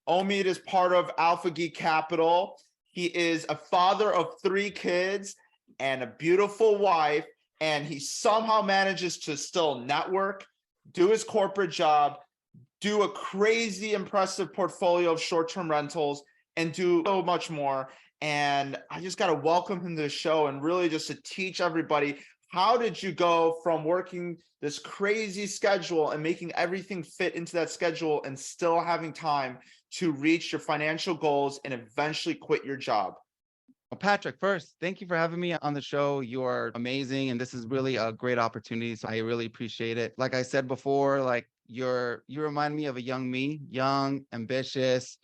Omid is part of Alpha Geek Capital. He is a father of 3 kids and a beautiful wife, and he somehow manages to still network, do his corporate job, do a crazy impressive portfolio of short-term rentals, and do so much more. And I just got to welcome him to the show and really just to teach everybody, how did you go from working this crazy schedule and making everything fit into that schedule and still having time to reach your financial goals and eventually quit your job? Well, Patrick, first, thank you for having me on the show. You are amazing, and this is really a great opportunity. So I really appreciate it. Like I said before, like you remind me of a young me, young, ambitious,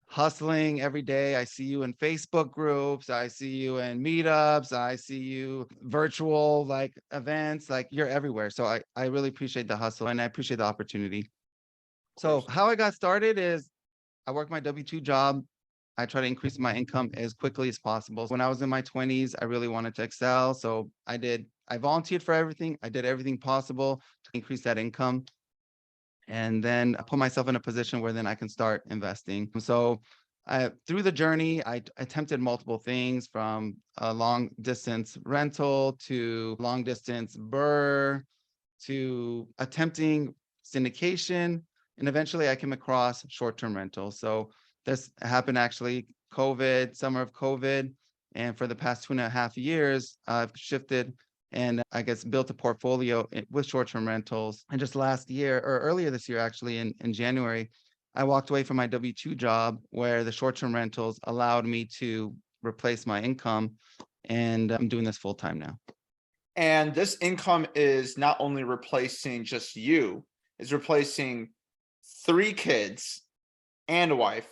hustling every day. I see you in Facebook groups, I see you in meetups, I see you virtual like events, like you're everywhere. So I really appreciate the hustle and I appreciate the opportunity. Of So course. how I got started is I work my W-2 job. I try to increase my income as quickly as possible. When I was in my 20s, I really wanted to excel. So I volunteered for everything. I did everything possible to increase that income. And then I put myself in a position where then I can start investing. So through the journey, I attempted multiple things from a long distance rental to long distance BRRRR to attempting syndication. And eventually I came across short-term rentals. So this happened actually summer of COVID. And for the past 2.5 years, I've shifted and I guess built a portfolio with short-term rentals. And just last year or earlier this year, actually in January, I walked away from my W-2 job where the short-term rentals allowed me to replace my income. And I'm doing this full time now. And this income is not only replacing just you, it's replacing 3 kids and a wife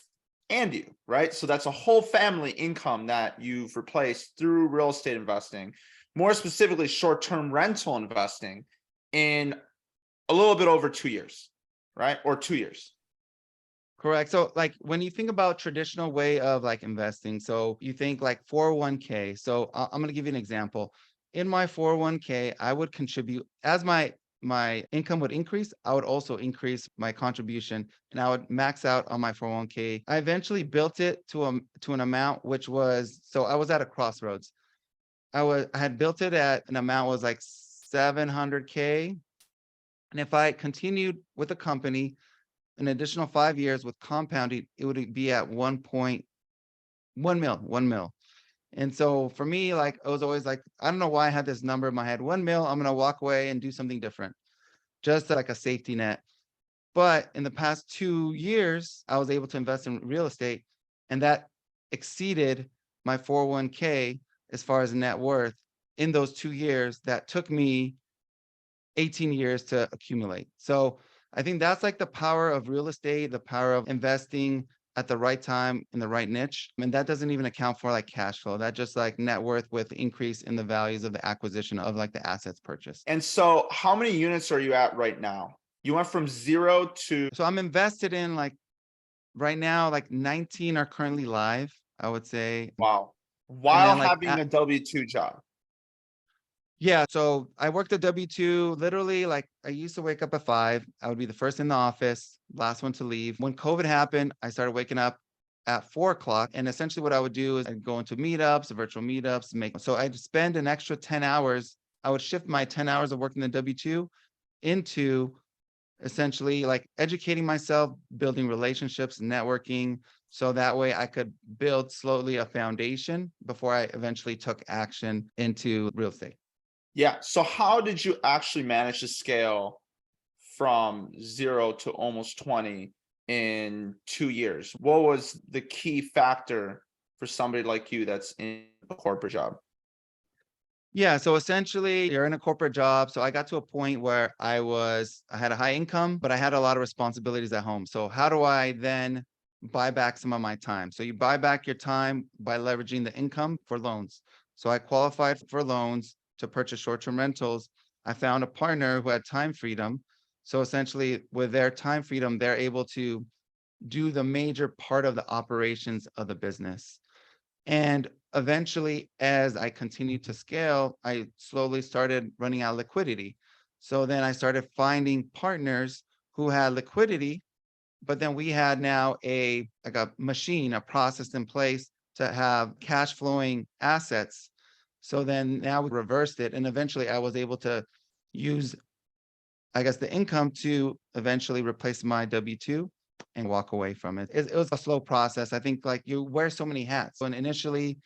and you, right? So that's a whole family income that you've replaced through real estate investing, more specifically short-term rental investing, in a little bit over 2 years, right? Or 2 years. Correct. So like when you think about traditional way of like investing, so you think like 401k. So I'm going to give you an example. In my 401k, I would contribute as my income would increase, I would also increase my contribution and I would max out on my 401k. I eventually built it to an amount which was, so I was at a crossroads. I had built it at an amount was like 700k. And if I continued with the company an additional 5 years with compounding, it would be at 1 mil. And so for me, like, it was always like, I don't know why I had this number in my head, 1 mil, I'm going to walk away and do something different, just like a safety net. But in the past 2 years, I was able to invest in real estate and that exceeded my 401k as far as net worth in those 2 years that took me 18 years to accumulate. So I think that's like the power of real estate, the power of investing at the right time in the right niche. I mean, that doesn't even account for like cash flow. That just like net worth with increase in the values of the acquisition of like the assets purchased. And so how many units are you at right now? You went from 0 to, So I'm invested in like right now, like 19 are currently live, I would say. wow, And while then like having a W-2 job. yeah, so I worked a W-2 literally like I used to wake up at 5. I would be the first in the office, last one to leave. When COVID happened, I started waking up at 4 o'clock. And essentially what I would do is I'd go into meetups, virtual meetups, so I'd spend an extra 10 hours. I would shift my 10 hours of working the W-2 into essentially like educating myself, building relationships, networking. So that way I could build slowly a foundation before I eventually took action into real estate. Yeah. So how did you actually manage to scale from 0 to almost 20 in 2 years? What was the key factor for somebody like you that's in a corporate job? Yeah, so essentially you're in a corporate job. So I got to a point where I had a high income, but I had a lot of responsibilities at home. So how do I then buy back some of my time? So you buy back your time by leveraging the income for loans. So I qualified for loans to purchase short-term rentals. I found a partner who had time freedom. So essentially with their time freedom, they're able to do the major part of the operations of the business. And eventually, as I continued to scale, I slowly started running out of liquidity. So then I started finding partners who had liquidity But then we had now a machine, a process in place to have cash flowing assets. So then now we reversed it. And eventually I was able to use, I guess, the income to eventually replace my W-2 and walk away from it. It was a slow process. I think like you wear so many hats. And initially,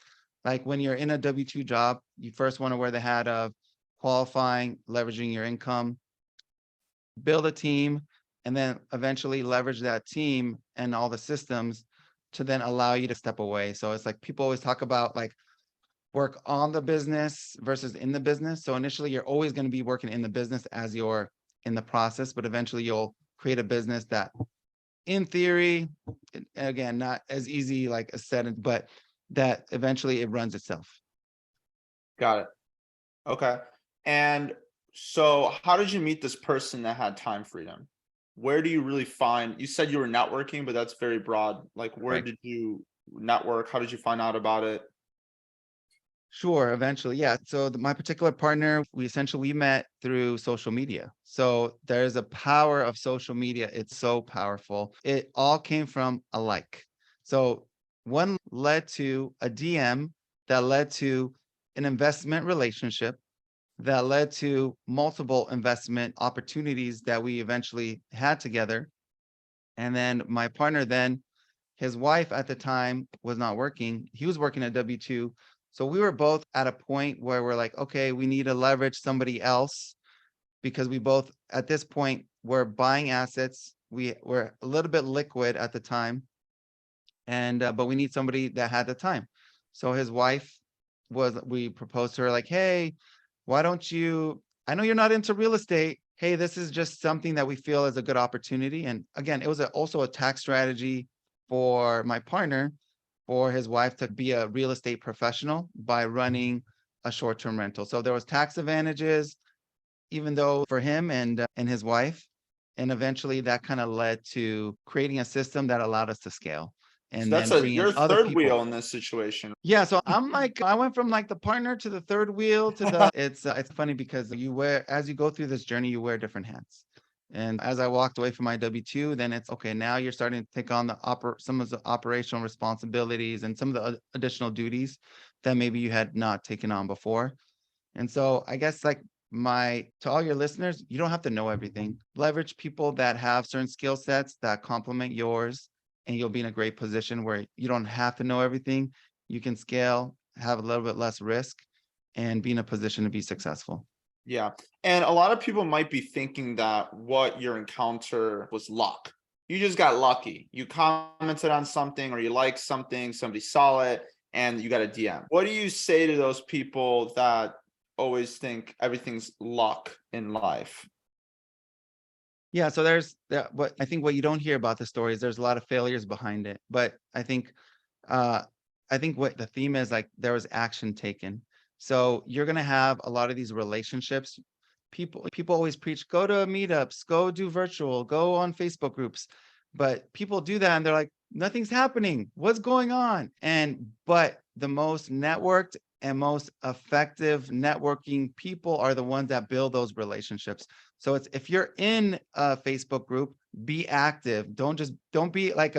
like when you're in a W-2 job, you first want to wear the hat of qualifying, leveraging your income, build a team, and then eventually leverage that team and all the systems to then allow you to step away. So it's like people always talk about like work on the business versus in the business. So initially you're always going to be working in the business as you're in the process, but eventually you'll create a business that in theory, again, not as easy like a said, but that eventually it runs itself. Got it. Okay. And so how did you meet this person that had time freedom? Where do you really find, you said you were networking, but that's very broad. Like, where Right. did you network? How did you find out about it? Sure, eventually. Yeah. So my particular partner, we met through social media. So there's a power of social media. It's so powerful. It all came from a like. So one led to a DM that led to an investment relationship that led to multiple investment opportunities that we eventually had together. And then my partner then, his wife at the time was not working. He was working at W-2. So we were both at a point where we're like, okay, we need to leverage somebody else because we both at this point were buying assets. We were a little bit liquid at the time. And but we need somebody that had the time. So his wife we proposed to her like, hey, why don't you, I know you're not into real estate. Hey, this is just something that we feel is a good opportunity. And again, it was also a tax strategy for my partner, for his wife to be a real estate professional by running a short-term rental. So there was tax advantages, even though for him and his wife. And eventually that kind of led to creating a system that allowed us to scale So and that's then a bring in your other third people. wheel in this situation. Yeah, so I'm like, I went from like the partner to the third wheel to the, it's funny because as you go through this journey, you wear different hats. And as I walked away from my W-2, then it's okay, now you're starting to take on some of the operational responsibilities and some of the additional duties that maybe you had not taken on before. And so I guess like to all your listeners, you don't have to know everything. Leverage people that have certain skill sets that complement yours, and you'll be in a great position where you don't have to know everything. You can scale, have a little bit less risk, and be in a position to be successful. Yeah. And a lot of people might be thinking that what your encounter was luck. You just got lucky. You commented on something or you liked something, somebody saw it, and you got a DM. What do you say to those people that always think everything's luck in life? Yeah, so what I think what you don't hear about the story is there's a lot of failures behind it. But uh I think what the theme is like there was action taken. So you're gonna have a lot of these relationships. People always preach, go to meetups, go do virtual, go on Facebook groups. But people do that and they're like, nothing's happening. What's going on? But the most networked and most effective networking people are the ones that build those relationships. So it's if you're in a Facebook group, be active. Don't be like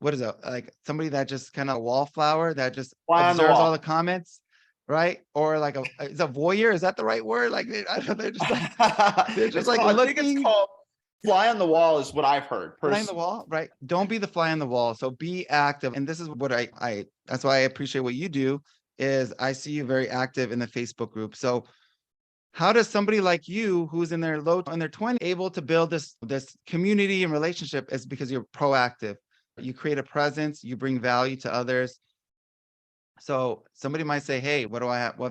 what is it? Like somebody that just kind of wallflower that just Fly on the observes all the wall. comments, right? Or like is a voyeur? Is that the right word? Like I don't know, they're just It's like called, I think it's looking, called fly on the wall is what I've heard fly on the personally. wall, right? Don't be the fly on the wall. So be active. And this is what I that's why I appreciate what you do is I see you very active in the Facebook group. So how does somebody like you who's in their 20s able to build this community and relationship? Is because you're proactive. You create a presence, you bring value to others. So somebody might say, hey, what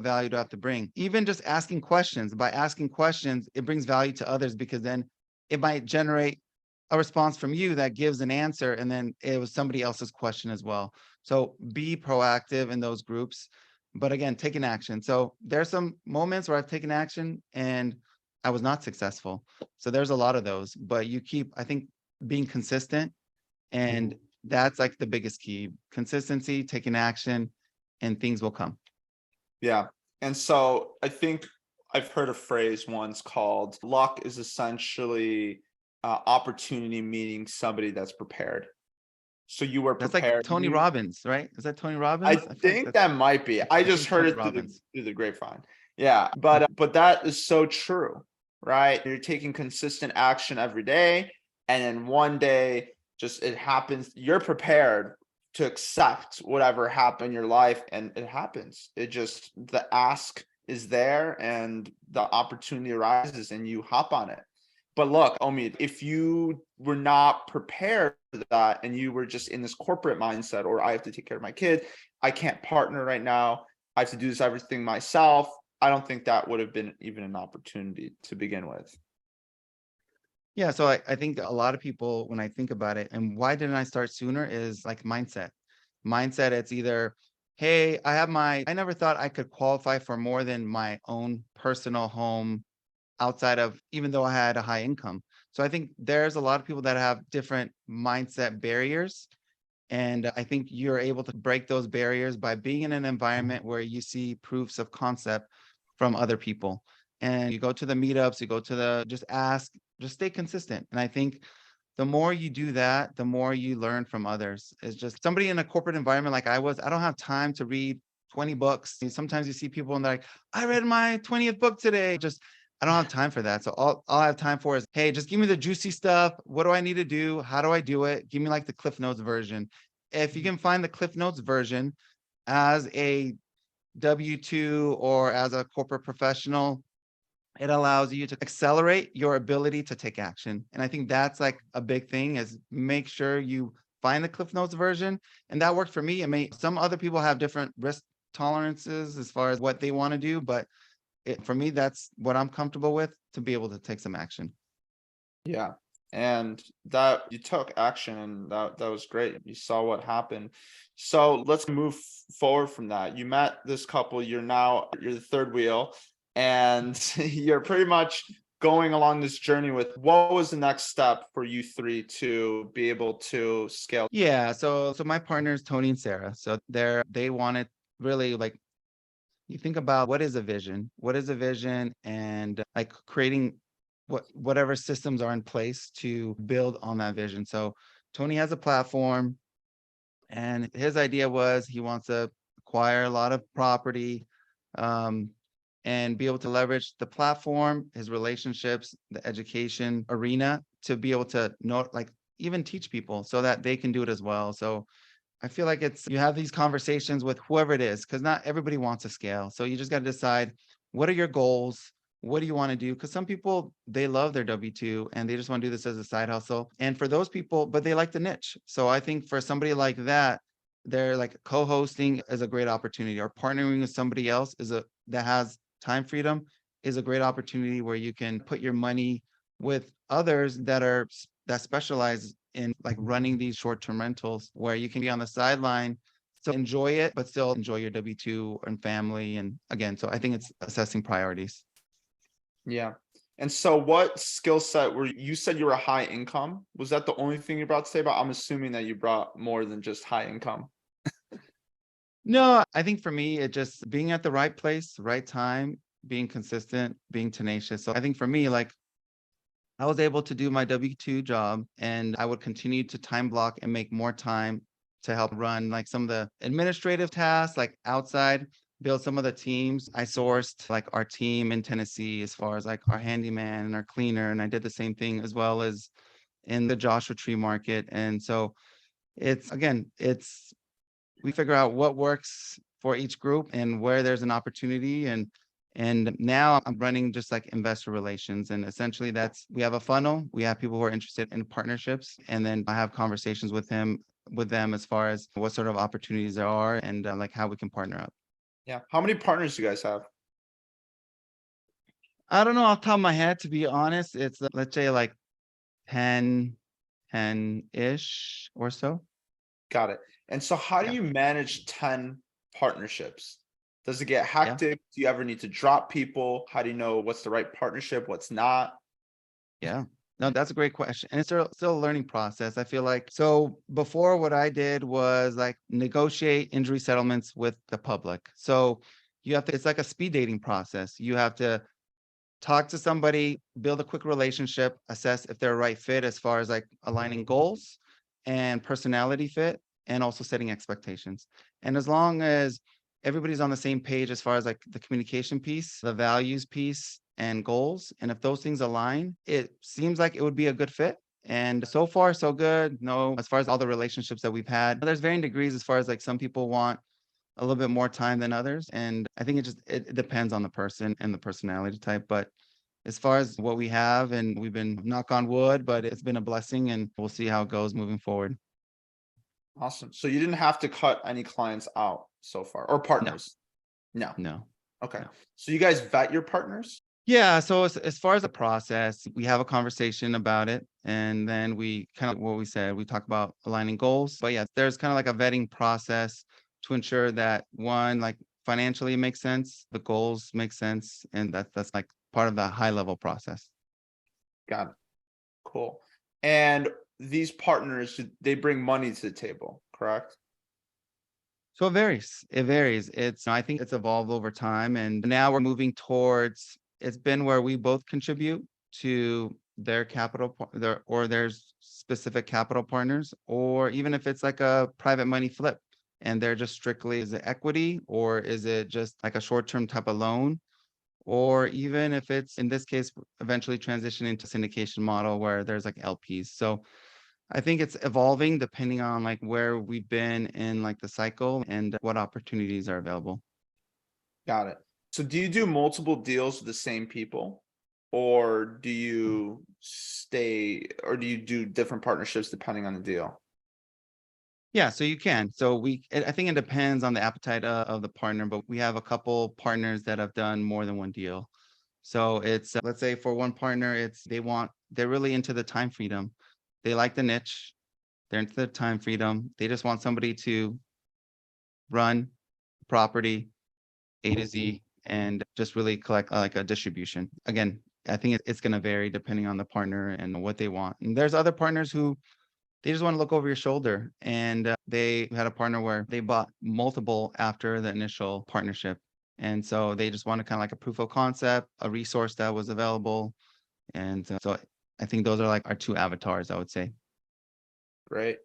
value do I have to bring? Even just asking questions. By asking questions, it brings value to others because then it might generate a response from you that gives an answer. And then it was somebody else's question as well. So be proactive in those groups. But again, taking action. So there's some moments where I've taken action and I was not successful. So there's a lot of those, but I think being consistent, and that's like the biggest key: consistency, taking action, and things will come. Yeah. And so I think I've heard a phrase once called luck is essentially opportunity meeting somebody that's prepared. So you were That's like prepared. Tony Robbins, right? Is that Tony I Robbins? I feel like think that might be. I I just think heard Tony it through Robbins. the grapevine. Yeah, but that is so true, right? You're taking consistent action every day, and then one day just it happens. You're prepared to accept whatever happened in your life, and it happens. It just the ask is there, and the opportunity arises, and you hop on it. But look, Omid, if you were not prepared for that and you were just in this corporate mindset, or I have to take care of my kid, I can't partner right now, I have to do this everything myself, I don't think that would have been even an opportunity to begin with. Yeah, so I think a lot of people, when I think about it, and why didn't I start sooner is like mindset. Mindset, it's either, hey, I never thought I could qualify for more than my own personal home outside of, even though I had a high income. So I think there's a lot of people that have different mindset barriers. And I think you're able to break those barriers by being in an environment where you see proofs of concept from other people. And you go to the meetups, you go to just ask, just stay consistent. And I think the more you do that, the more you learn from others. It's just somebody in a corporate environment like I was, I don't have time to read 20 books. Sometimes you see people and they're like, I read my 20th book today. Just, I don't have time for that. So all I have time for is, hey, just give me the juicy stuff. What do I need to do? How do I do it? Give me like the Cliff Notes version. If you can find the Cliff Notes version as a W-2 or as a corporate professional, it allows you to accelerate your ability to take action. And I think that's like a big thing, is make sure you find the Cliff Notes version. And that worked for me. I mean, some other people have different risk tolerances as far as what they want to do, but for me, that's what I'm comfortable with, to be able to take some action. Yeah. And that you took action, and that was great. You saw what happened. So let's move forward from that. You met this couple, you're the third wheel, and you're pretty much going along this journey with what was the next step for you three to be able to scale? Yeah. So my partners, Tony and Sarah. So they wanted really, like, you think about what is a vision? What is a vision? And like creating whatever systems are in place to build on that vision. So Tony has a platform, and his idea was he wants to acquire a lot of property, um, and be able to leverage the platform, his relationships, the education arena, to be able to know, like, even teach people so that they can do it as well. So I feel like you have these conversations with whoever it is, because not everybody wants to scale. So you just got to decide, what are your goals? What do you want to do? Because some people, they love their W-2 and they just want to do this as a side hustle. And for those people, but they like the niche. So I think for somebody like that, they're like, co-hosting is a great opportunity, or partnering with somebody else that has time freedom is a great opportunity, where you can put your money with others that specialize in like running these short-term rentals, where you can be on the sideline, still enjoy it, but still enjoy your W-2 and family. And again, so I think it's assessing priorities. Yeah. And so what skill set you said you were a high income? Was that the only thing you brought to say about? I'm assuming that you brought more than just high income. No, I think for me, it just being at the right place, right time, being consistent, being tenacious. So I think for me, like, I was able to do my W-2 job, and I would continue to time block and make more time to help run like some of the administrative tasks, like outside, build some of the teams. I sourced like our team in Tennessee as far as like our handyman and our cleaner. And I did the same thing as well as in the Joshua Tree market. And so we figure out what works for each group and where there's an opportunity. And now I'm running just like investor relations. And essentially we have a funnel. We have people who are interested in partnerships. And then I have conversations with them as far as what sort of opportunities there are, and like how we can partner up. Yeah. How many partners do you guys have? I don't know off the top of my head, to be honest. It's let's say like 10-ish or so. Got it. And so how do Yeah. you manage 10 partnerships? Does it get Yeah. hectic? Do you ever need to drop people? How do you know what's the right partnership, what's not? Yeah. No, that's a great question. And it's still a learning process. I feel like, so before, what I did was like negotiate injury settlements with the public. So it's like a speed dating process. You have to talk to somebody, build a quick relationship, assess if they're a right fit as far as like aligning goals and personality fit, and also setting expectations. And as long as everybody's on the same page as far as like the communication piece, the values piece, and goals, and if those things align, it seems like it would be a good fit. And so far, so good. No, as far as all the relationships that we've had, there's varying degrees as far as like some people want a little bit more time than others. And I think it depends on the person and the personality type. But as far as what we have, and we've been knock on wood, but it's been a blessing, and we'll see how it goes moving forward. Awesome. So you didn't have to cut any clients out so far or No, partners? No. no, Okay. no. So you guys vet your partners? Yeah, so as far as the process, we have a conversation about it, and then we kind of what we said, we talk about aligning goals. But yeah, there's kind of like a vetting process to ensure that one, like financially it makes sense, the goals make sense, and that's like part of the high level process. Got it. Cool. And these partners, they bring money to the table, correct? So it varies. It varies. I think it's evolved over time, and now we're moving towards it's been where we both contribute to their there's specific capital partners, or even if it's like a private money flip and they're just strictly, is it equity or is it just like a short-term type of loan? Or even if it's in this case, eventually transitioning to syndication model where there's like LPs. So I think it's evolving depending on like where we've been in like the cycle and what opportunities are available. Got it. So do you do multiple deals with the same people? Or do you do you do different partnerships depending on the deal? Yeah, so you can. I think it depends on the appetite of the partner, but we have a couple partners that have done more than one deal. So it's let's say for one partner, they're really into the time freedom. They like the niche. They're into the time freedom. They just want somebody to run property A to Z and just really collect like a distribution. Again, I think it's going to vary depending on the partner and what they want. And there's other partners who they just want to look over your shoulder. And they had a partner where they bought multiple after the initial partnership. And so they just wanted kind of like a proof of concept, a resource that was available. And so I think those are like our two avatars, I would say. Right.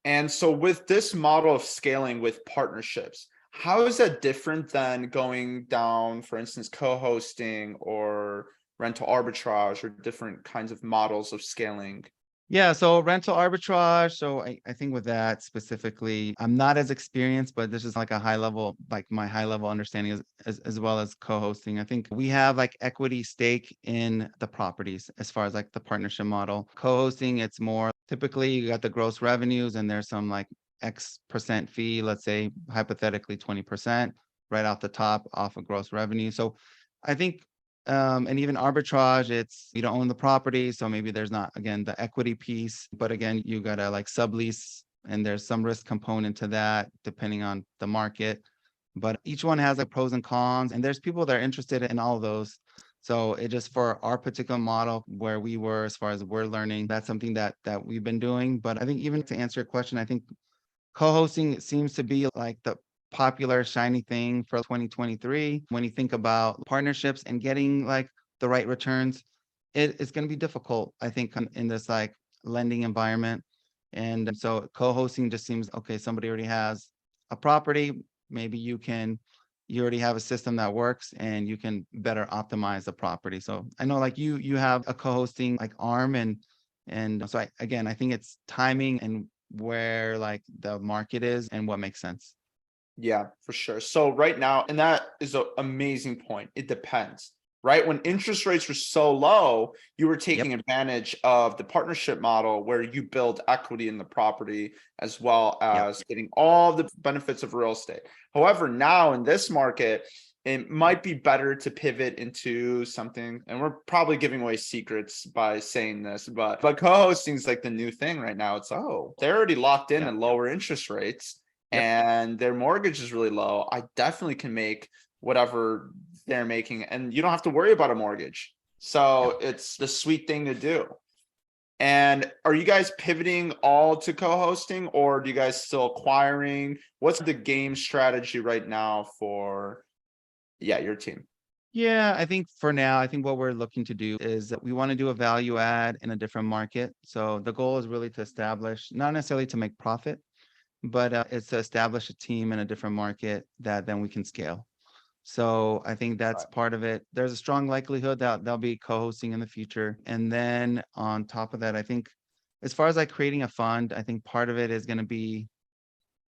And so with this model of scaling with partnerships, how is that different than going down, for instance, co-hosting or rental arbitrage or different kinds of models of scaling? Yeah, so rental arbitrage. So I think with that specifically, I'm not as experienced, but this is like a high level, like my high level understanding as well as co-hosting. I think we have like equity stake in the properties as far as like the partnership model. Co-hosting, it's more typically you got the gross revenues and there's some like X percent fee, let's say hypothetically 20% right off the top off of gross revenue. So I think and even arbitrage, it's you don't own the property, so maybe there's not again the equity piece, but again you gotta like sublease, and there's some risk component to that depending on the market. But each one has like pros and cons, and there's people that are interested in all of those. So it just for our particular model where we were as far as we're learning, that's something that we've been doing. But I think even to answer your question, I think co-hosting seems to be like the popular shiny thing for 2023. When you think about partnerships and getting like the right returns, it's going to be difficult, I think, in this like lending environment. And so co-hosting just seems okay. Somebody already has a property. Maybe you already have a system that works and you can better optimize the property. So I know like you have a co-hosting like arm and so I think it's timing and where like the market is and what makes sense. Yeah, for sure. So right now, and that is an amazing point. It depends, right? When interest rates were so low, you were Yep. taking advantage of the partnership model where you build equity in the property as well Yep. as getting all the benefits of real estate. However, now in this market, it might be better to pivot into something, and we're probably giving away secrets by saying this, but co-hosting is like the new thing right now. It's they're already locked in Yep. at lower interest rates Yep. and their mortgage is really low. I definitely can make whatever they're making, and you don't have to worry about a mortgage. Yep. So it's the sweet thing to do. And are you guys pivoting all to co-hosting, or do you guys still acquiring? What's the game strategy right now for your team? Yeah, I think for now, I think what we're looking to do is that we want to do a value add in a different market. So the goal is really to establish, not necessarily to make profit, but it's to establish a team in a different market that then we can scale. So I think that's Right. part of it. There's a strong likelihood that they'll be co-hosting in the future. And then on top of that, I think as far as like creating a fund, I think part of it is going to be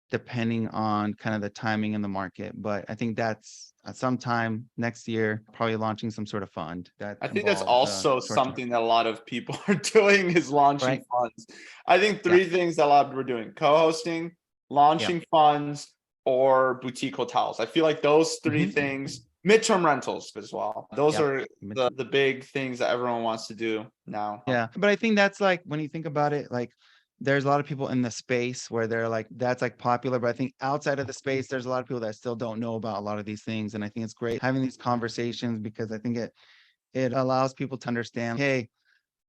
depending on kind of the timing in the market. But I think that's at some time next year, probably launching some sort of fund that I think that's involves also short term, something that a lot of people are doing is launching right? funds. I think Yeah. three things that a lot of people are doing: co-hosting, Yeah. launching funds, or boutique hotels. I feel like those three Mhm. things, midterm rentals as well. Those Yep. are the big things that everyone wants to do now. Yeah, but I think that's like when you think about it, like there's a lot of people in the space where they're like that's like popular, but I think outside of the space, there's a lot of people that still don't know about a lot of these things. And I think it's great having these conversations because I think it allows people to understand, hey,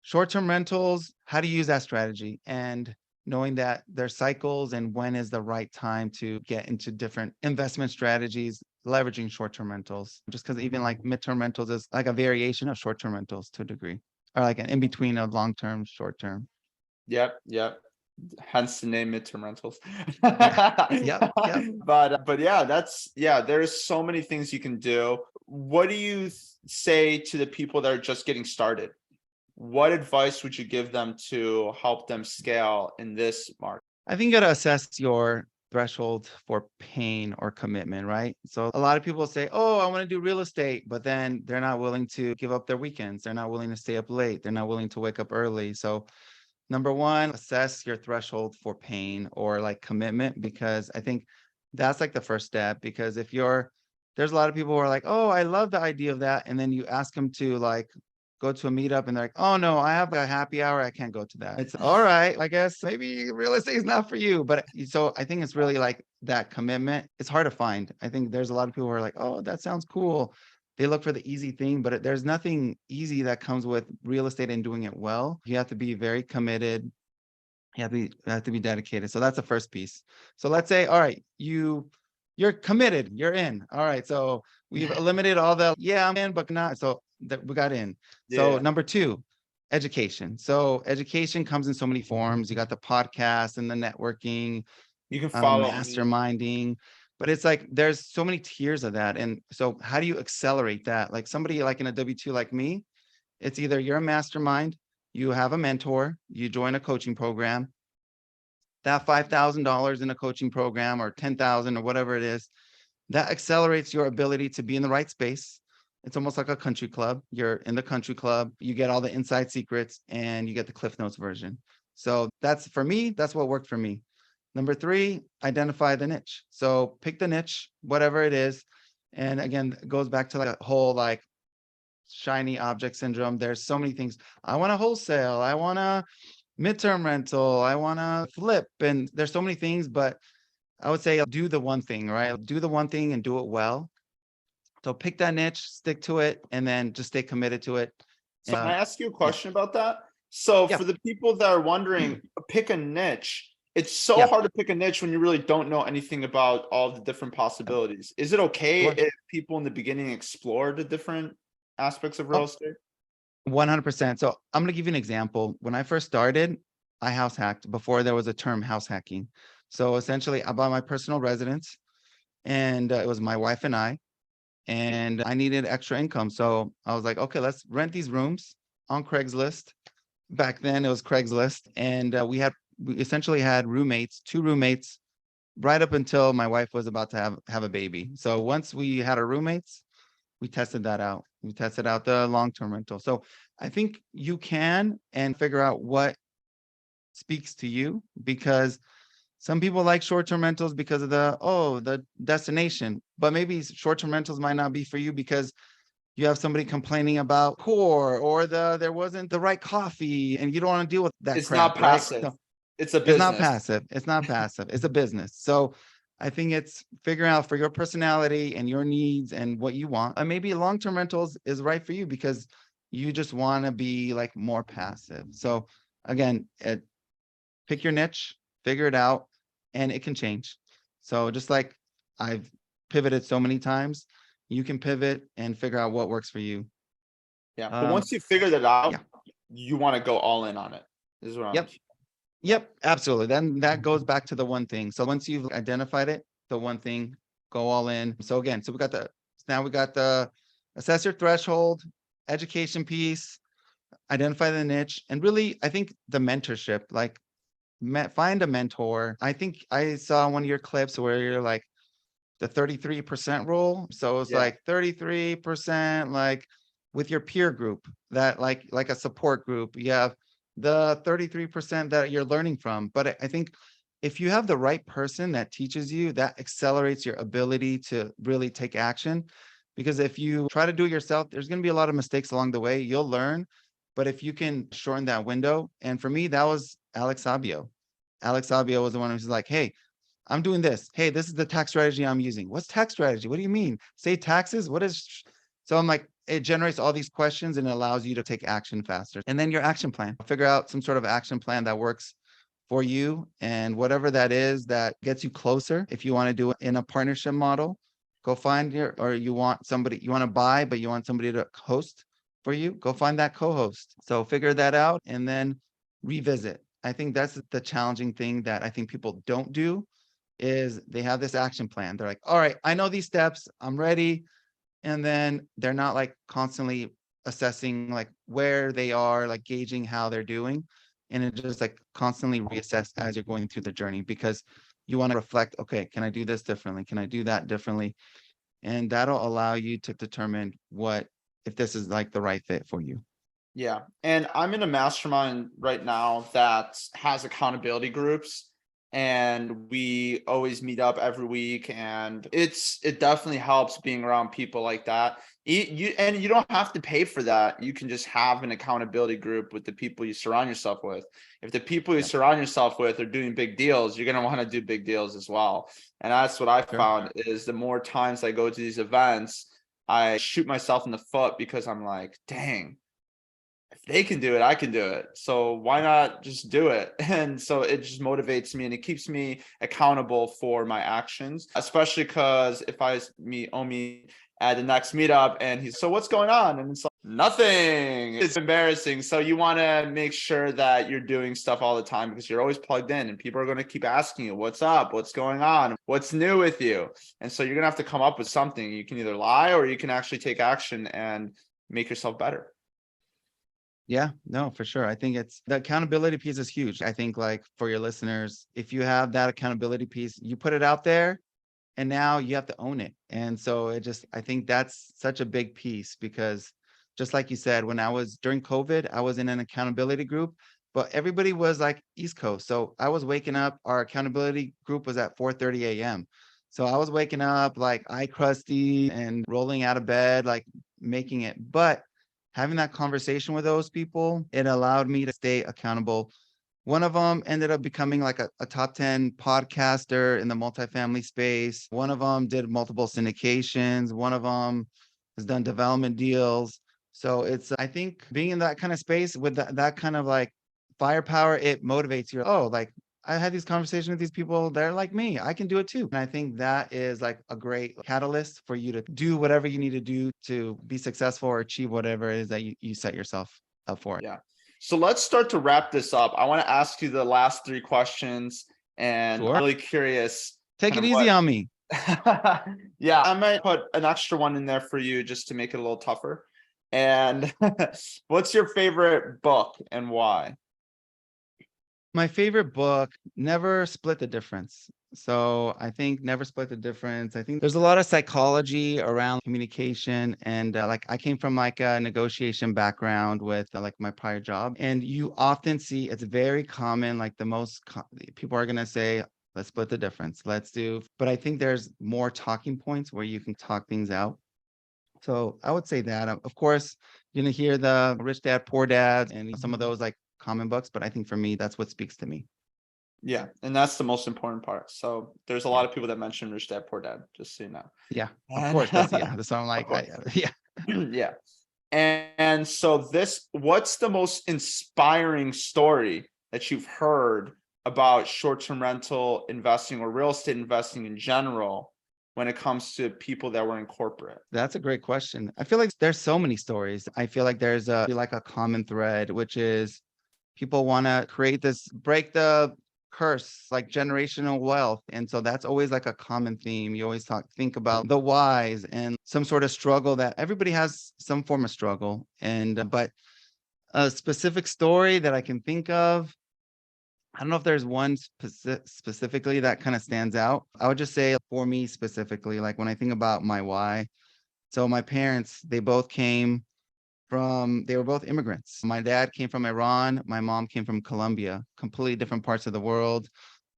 short-term rentals, how to use that strategy and knowing that there's cycles and when is the right time to get into different investment strategies, leveraging short-term rentals. Just because even like midterm rentals is like a variation of short-term rentals to a degree, or like an in between of long-term, short-term. Yep, yep. Hence the name midterm rentals. Yeah. Yep. Yep. But yeah, there's so many things you can do. What do you say to the people that are just getting started? What advice would you give them to help them scale in this market? I think you got to assess your threshold for pain or commitment, right? So a lot of people say, "Oh, I want to do real estate," but then they're not willing to give up their weekends. They're not willing to stay up late. They're not willing to wake up early. So number one, assess your threshold for pain or like commitment, because I think that's like the first step. Because if you're, there's a lot of people who are like, oh, I love the idea of that. And then you ask them to like go to a meetup and they're like, oh no, I have a happy hour. I can't go to that. It's all right. I guess maybe real estate is not for you. But so I think it's really like that commitment. It's hard to find. I think there's a lot of people who are like, oh, that sounds cool. They look for the easy thing, but there's nothing easy that comes with real estate and doing it well. You have to be very committed. You have to be dedicated. So that's the first piece. So let's say, all right, you're committed, you're in. All right. So we've eliminated all the yeah, I'm in, but not. So that we got in. So Yeah, number two, education. So education comes in so many forms. You got the podcast and the networking, you can follow me. masterminding, but it's like there's so many tiers of that. And so how do you accelerate that? Like somebody like in a W2 like me, it's either you're a mastermind, you have a mentor, you join a coaching program, that $5,000 in a coaching program or 10,000 or whatever it is, that accelerates your ability to be in the right space. It's almost like a country club. You're in the country club, you get all the inside secrets and you get the Cliff Notes version. So that's for me, that's what worked for me. Number three, identify the niche. So pick the niche, whatever it is. And again, it goes back to like a whole like shiny object syndrome. There's so many things. I want to wholesale. I want to midterm rental. I want to flip. And there's so many things, but I would say do the one thing, right? Do the one thing and do it well. So pick that niche, stick to it, and then just stay committed to it. So can I ask you a Yeah, question about that? So yeah, for the people that are wondering, pick a niche. It's so yeah. hard to pick a niche when you really don't know anything about all the different possibilities. Is it okay Sure. if people in the beginning explore the different aspects of real Oh, estate? 100%. So I'm going to give you an example. When I first started, I house hacked before there was a term house hacking. So essentially, I bought my personal residence and it was my wife and I needed extra income. So I was like, okay, let's rent these rooms on Craigslist. Back then it was Craigslist. And we essentially had roommates, two roommates, right up until my wife was about to have a baby. So once we had our roommates, we tested that out. We tested out the long-term rental. So I think you can and figure out what speaks to you because some people like short-term rentals because of the destination, but maybe short-term rentals might not be for you because you have somebody complaining about core or there wasn't the right coffee and you don't want to deal with that It's not crap, right? passive. So It's a it's not business. passive. It's not passive. It's a business. So I think it's figuring out for your personality and your needs and what you want. And maybe long-term rentals is right for you because you just want to be like more passive. So again, pick your niche, figure it out, and it can change. So just like I've pivoted so many times, you can pivot and figure out what works for you. Yeah. But once you figure that out, yeah. you want to go all in on it. This is what I'm. Yep. Yep, absolutely. Then that goes back to the one thing. So once you've identified it, the one thing, go all in. So again, so now we got the assess your threshold, education piece, identify the niche, and really, I think the mentorship, like find a mentor. I think I saw one of your clips where you're like the 33% rule. So it's Yeah. like 33%, like with your peer group, that like a support group. You have the 33% that you're learning from. But I think if you have the right person that teaches you, that accelerates your ability to really take action. Because if you try to do it yourself, there's going to be a lot of mistakes along the way. You'll learn. But if you can shorten that window, and for me, that was Alex Sabio. Alex Sabio was the one who's like, hey, I'm doing this. Hey, this is the tax strategy I'm using. What's tax strategy? What do you mean? Say taxes? What is? So I'm like, it generates all these questions and it allows you to take action faster. And then your action plan, figure out some sort of action plan that works for you, and whatever that is that gets you closer. If you want to do it in a partnership model, go find or you want somebody you want to buy, but you want somebody to host for you, go find that co-host. So figure that out and then revisit. I think that's the challenging thing that I think people don't do is they have this action plan. They're like, all right, I know these steps, I'm ready. And then they're not like constantly assessing like where they are, like gauging how they're doing. And it just like constantly reassess as you're going through the journey, because you want to reflect, okay, can I do this differently? Can I do that differently? And that'll allow you to determine if this is like the right fit for you. Yeah. And I'm in a mastermind right now that has accountability groups, and we always meet up every week, and it definitely helps being around people like that. You don't have to pay for that. You can just have an accountability group with the people you surround yourself with. If the people you surround yourself with are doing big deals, you're going to want to do big deals as well. And that's what I found is the more times I go to these events, I shoot myself in the foot because I'm like, dang, if they can do it, I can do it. So why not just do it? And so it just motivates me and it keeps me accountable for my actions, especially because if I meet Omi at the next meetup and he's, so what's going on? And it's like, nothing. It's embarrassing. So you want to make sure that you're doing stuff all the time because you're always plugged in and people are going to keep asking you, what's up? What's going on? What's new with you? And so you're going to have to come up with something. You can either lie or you can actually take action and make yourself better. Yeah, no, for sure. I think the accountability piece is huge. I think like for your listeners, if you have that accountability piece, you put it out there and now you have to own it. And so I think that's such a big piece because just like you said, when I was during COVID, I was in an accountability group, but everybody was like East Coast. So I was waking up, our accountability group was at 4:30 a.m. So I was waking up like eye crusty and rolling out of bed, like making it. But having that conversation with those people, it allowed me to stay accountable. One of them ended up becoming like a top 10 podcaster in the multifamily space. One of them did multiple syndications. One of them has done development deals. So I think being in that kind of space with that kind of like firepower, it motivates you. Oh, like I had these conversations with these people. They're like me. I can do it too. And I think that is like a great catalyst for you to do whatever you need to do to be successful or achieve whatever it is that you set yourself up for. Yeah. So let's start to wrap this up. I want to ask you the last 3 questions, and I'm really curious. Take it easy on me. Yeah, I might put an extra one in there for you just to make it a little tougher. And what's your favorite book and why? My favorite book, Never Split the Difference. So I think Never Split the Difference. I think there's a lot of psychology around communication. And like I came from like a negotiation background with like my prior job. And you often see it's very common, like people are going to say, let's split the difference. But I think there's more talking points where you can talk things out. So I would say that. Of course, you're going to hear the Rich Dad, Poor Dad, and some of those like common books, but I think for me, that's what speaks to me. Yeah, and that's the most important part. So there's a lot of people that mention Rich Dad, Poor Dad, just so you know. Yeah, of course. That's what I'm like. Yeah. Yeah. And so what's the most inspiring story that you've heard about short-term rental investing or real estate investing in general? when it comes to people that were in corporate? That's a great question. I feel like there's so many stories. I feel like there's a common thread, which is people want to create this, break the curse, like generational wealth. And so that's always like a common theme. You always think about the whys and some sort of struggle that everybody has some form of struggle. And, but a specific story that I can think of, I don't know if there's one specifically that kind of stands out. I would just say for me specifically, like when I think about my why. So my parents, they were both immigrants. My dad came from Iran. My mom came from Colombia, completely different parts of the world,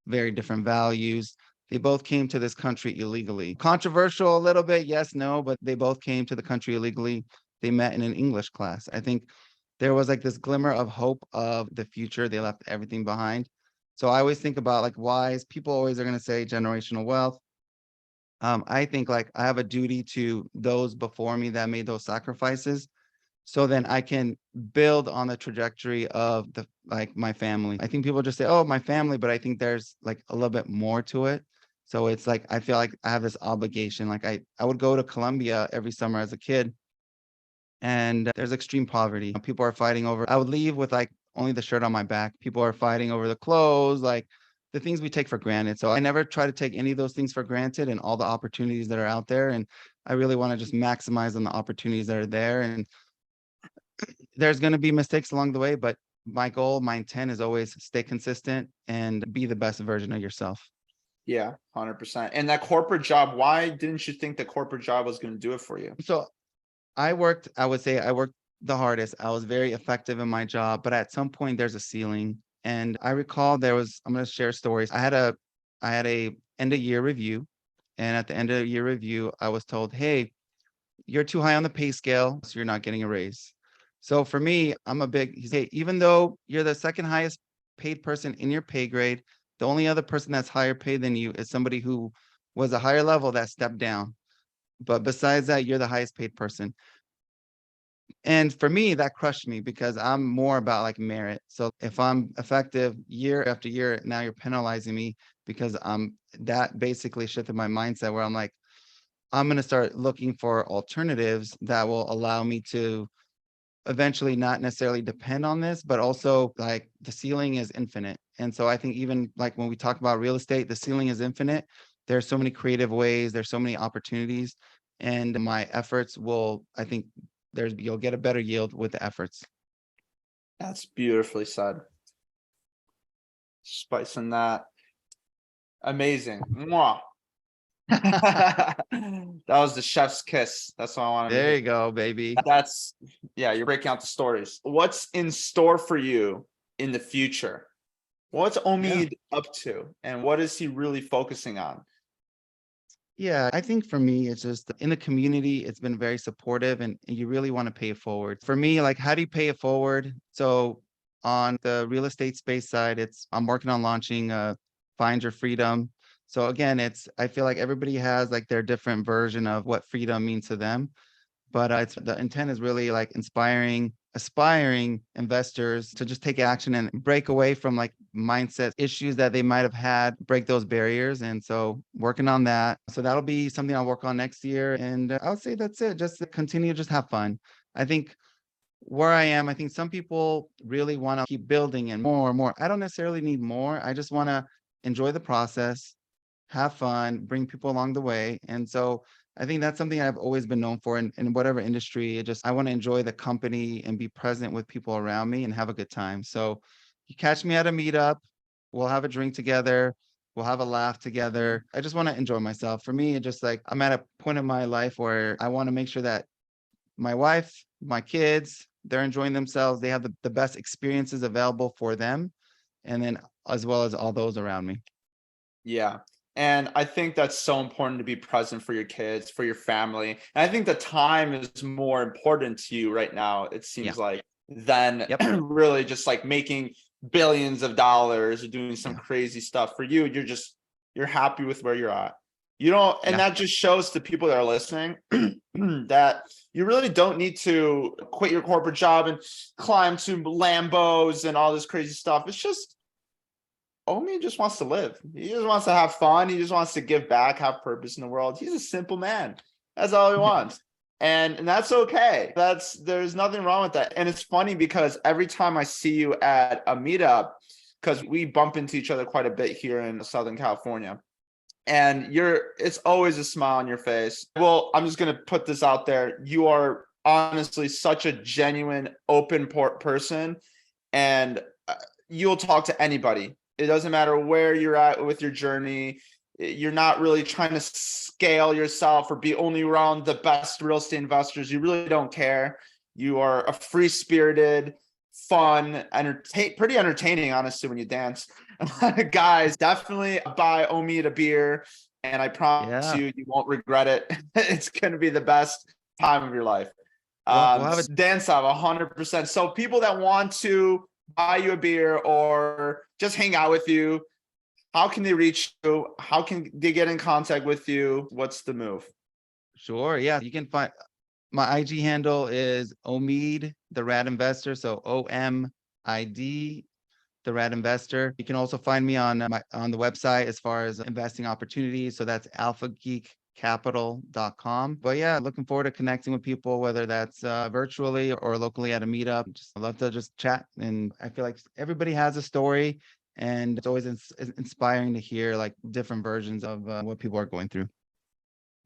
very different values. They both came to this country illegally. Controversial a little bit, yes, no, but they both came to the country illegally. They met in an English class. I think there was like this glimmer of hope of the future. They left everything behind. So I always think about like whys. People always are going to say generational wealth. I think like I have a duty to those before me that made those sacrifices. So then I can build on the trajectory of my family. I think people just say, oh, my family, but I think there's like a little bit more to it. So it's like, I feel like I have this obligation. Like I would go to Colombia every summer as a kid, and there's extreme poverty. People are fighting over, I would leave with like only the shirt on my back. People are fighting over the clothes, like the things we take for granted. So I never try to take any of those things for granted and all the opportunities that are out there. And I really want to just maximize on the opportunities that are there. And there's going to be mistakes along the way, but my goal, my intent is always stay consistent and be the best version of yourself. Yeah, 100%. And that corporate job, why didn't you think the corporate job was going to do it for you? So I would say I worked the hardest. I was very effective in my job, but at some point there's a ceiling. And I recall I'm going to share stories. I had a end of year review. And at the end of year review, I was told, hey, you're too high on the pay scale, so you're not getting a raise. So for me, hey, even though you're the second highest paid person in your pay grade, the only other person that's higher paid than you is somebody who was a higher level that stepped down. But besides that, you're the highest paid person. And for me, that crushed me because I'm more about like merit. So if I'm effective year after year, now you're penalizing me because that basically shifted my mindset where I'm like, I'm going to start looking for alternatives that will allow me to eventually not necessarily depend on this, but also like the ceiling is infinite. And so I think even like when we talk about real estate, the ceiling is infinite. There's so many creative ways, there's so many opportunities, and my efforts I think you'll get a better yield with the efforts. That's beautifully said. Spicing that. Amazing. Mwah. That was the chef's kiss. That's what I wanted to There hear. you go, baby. You're breaking out the stories. What's in store for you in the future? What's Omid up to, and what is he really focusing on? Yeah, I think for me, it's just in the community, it's been very supportive and you really want to pay it forward. For me, like, how do you pay it forward? So on the real estate space side, I'm working on launching Find Your Freedom. So again, I feel like everybody has like their different version of what freedom means to them. But the intent is really like aspiring investors to just take action and break away from like mindset issues that they might have had, break those barriers. And so working on that. So that'll be something I'll work on next year. And I would say that's it. Just to continue, just have fun. I think where I am, I think some people really want to keep building and more and more. I don't necessarily need more. I just want to enjoy the process, have fun, bring people along the way. And so I think that's something I've always been known for in whatever industry. I want to enjoy the company and be present with people around me and have a good time. So you catch me at a meetup, we'll have a drink together, we'll have a laugh together. I just want to enjoy myself. For me, it's just like I'm at a point in my life where I want to make sure that my wife, my kids, they're enjoying themselves. They have the best experiences available for them. And then as well as all those around me. Yeah. And I think that's so important to be present for your kids, for your family. And I think the time is more important to you right now, it seems like, than really just like making billions of dollars or doing some crazy stuff. For you, you're happy with where you're at. That just shows to people that are listening that you really don't need to quit your corporate job and climb to Lambos and all this crazy stuff. It's just Omid just wants to live. He just wants to have fun. He just wants to give back, have purpose in the world. He's a simple man. That's all he wants. And that's okay. There's nothing wrong with that. And it's funny because every time I see you at a meetup, because we bump into each other quite a bit here in Southern California, and it's always a smile on your face. Well, I'm just going to put this out there. You are honestly such a genuine, open person, and you'll talk to anybody. It doesn't matter where you're at with your journey. You're not really trying to scale yourself or be only around the best real estate investors. You really don't care. You are a free-spirited, fun, pretty entertaining, honestly, when you dance. Guys, definitely buy Omid a beer, and I promise you won't regret it. It's going to be the best time of your life. We'll have Dance up 100%. So people that want to buy you a beer or just hang out with you, how can they reach you? How can they get in contact with you? What's the move? Sure. Yeah. You can find my IG handle is Omid the Rad Investor. So OMID the Rad Investor. You can also find me on the website as far as investing opportunities. So that's alphageekcapital.com. But yeah, looking forward to connecting with people, whether that's virtually or locally at a meetup. Just love to just chat. And I feel like everybody has a story, and it's always inspiring to hear like different versions of what people are going through.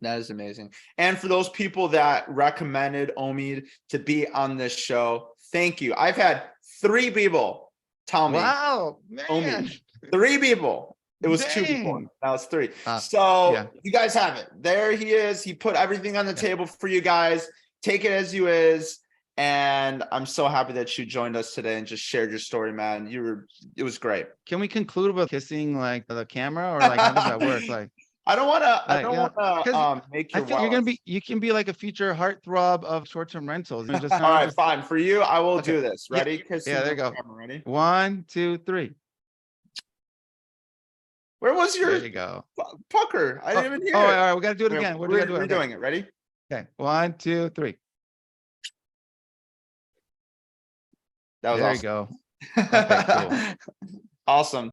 That is amazing. And for those people that recommended Omid to be on this show, thank you. I've had 3 people tell me. Wow, man. Omid. 3 people. It was 2 before. Now it's 3. So you guys have it. There he is. He put everything on the table for you guys. Take it as you is. And I'm so happy that you joined us today and just shared your story, man. It was great. Can we conclude with kissing like the camera, or like how does that work? Like I don't want to make your I think you can be like a future heartthrob of short-term rentals. All right, fine. For you, I will do this. Ready? Yeah, there you go. Camera. Ready? 1, 2, 3. Where was your there you go. pucker? I didn't even hear it. All right, we got to do it again. We're doing it. Ready? Okay. 1, 2, 3. That was there awesome. you go. Okay, cool. Awesome.